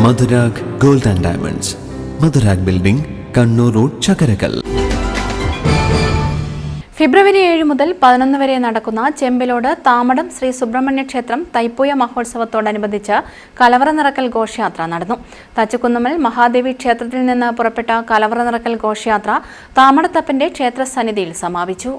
Madhurag gold and diamonds, Madhurag building, Kannur road, Chakkarakkal. ഫെബ്രുവരി 7 മുതൽ 11 വരെ നടക്കുന്ന ചെമ്പിലോട് താമടം ശ്രീ സുബ്രഹ്മണ്യ ക്ഷേത്രം തൈപ്പൂയ മഹോത്സവത്തോടനുബന്ധിച്ച് കലവറ നിറക്കൽ ഘോഷയാത്ര നടന്നു. തച്ചക്കുന്നമ്മൽ മഹാദേവി ക്ഷേത്രത്തിൽ നിന്ന് പുറപ്പെട്ട കലവറ നിറക്കൽ ഘോഷയാത്ര താമടത്തപ്പന്റെ ക്ഷേത്ര സന്നിധിയിൽ സമാപിച്ചു.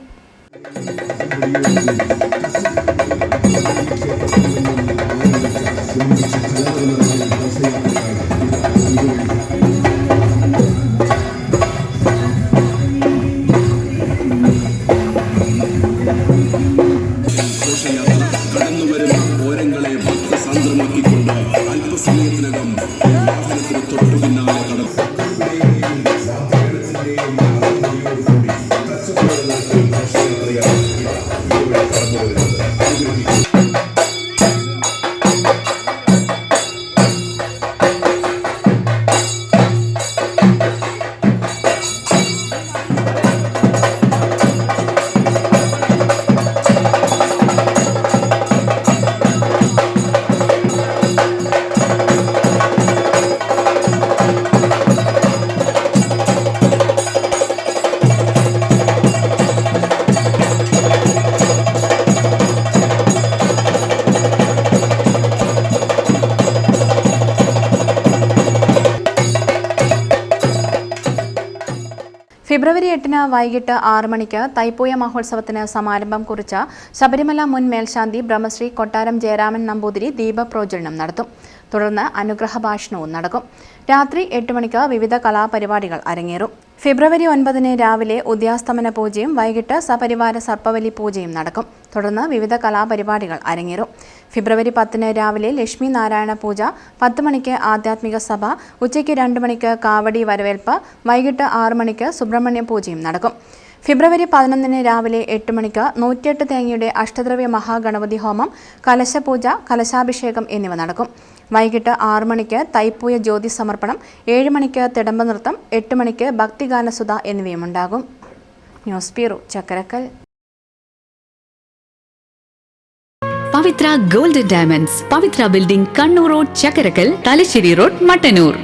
അല്പസമയത്തിനകം വാഹനത്തിന് തൊട്ടു പിന്നാലെ കടന്നു. ഫെബ്രുവരി 8 വൈകിട്ട് 6 മണിക്ക് തൈപ്പൂയ മഹോത്സവത്തിന് സമാരംഭം കുറിച്ച ശബരിമല മുൻ മേൽശാന്തി ബ്രഹ്മശ്രീ കൊട്ടാരം ജയരാമൻ നമ്പൂതിരി ദീപപ്രോജ്വലനം നടത്തും. തുടർന്ന് അനുഗ്രഹ ഭാഷണവും നടക്കും. രാത്രി 8 മണിക്ക് വിവിധ കലാപരിപാടികൾ അരങ്ങേറും. ഫെബ്രുവരി 9 രാവിലെ ഉദ്യാസ്തമന പൂജയും വൈകിട്ട് സപരിവാര സർപ്പവലി പൂജയും നടക്കും. തുടർന്ന് വിവിധ കലാപരിപാടികൾ അരങ്ങേറും. ഫെബ്രുവരി 10 രാവിലെ ലക്ഷ്മി നാരായണ പൂജ, 10 മണിക്ക് ആധ്യാത്മിക സഭ, ഉച്ചയ്ക്ക് 2 മണിക്ക് കാവടി വരവേൽപ്പ്, വൈകിട്ട് 6 മണിക്ക് സുബ്രഹ്മണ്യ പൂജയും നടക്കും. ഫെബ്രുവരി 11 രാവിലെ 8 മണിക്ക് 108 തേങ്ങയുടെ അഷ്ടദ്രവ്യ മഹാഗണപതി ഹോമം, കലശപൂജ, കലശാഭിഷേകം എന്നിവ നടക്കും. വൈകിട്ട് 6 മണിക്ക് തൈപ്പൂയ ജ്യോതി സമർപ്പണം, 7 മണിക്ക് തിടമ്പ നൃത്തം, 8 മണിക്ക് ഭക്തിഗാനസുധ എന്നിവയുമുണ്ടാകും. News bureau, Chakkarakkal. Pavithra gold and diamonds, Pavithra building, Kannur road, Chakkarakkal, Thalassery road, Mattannur.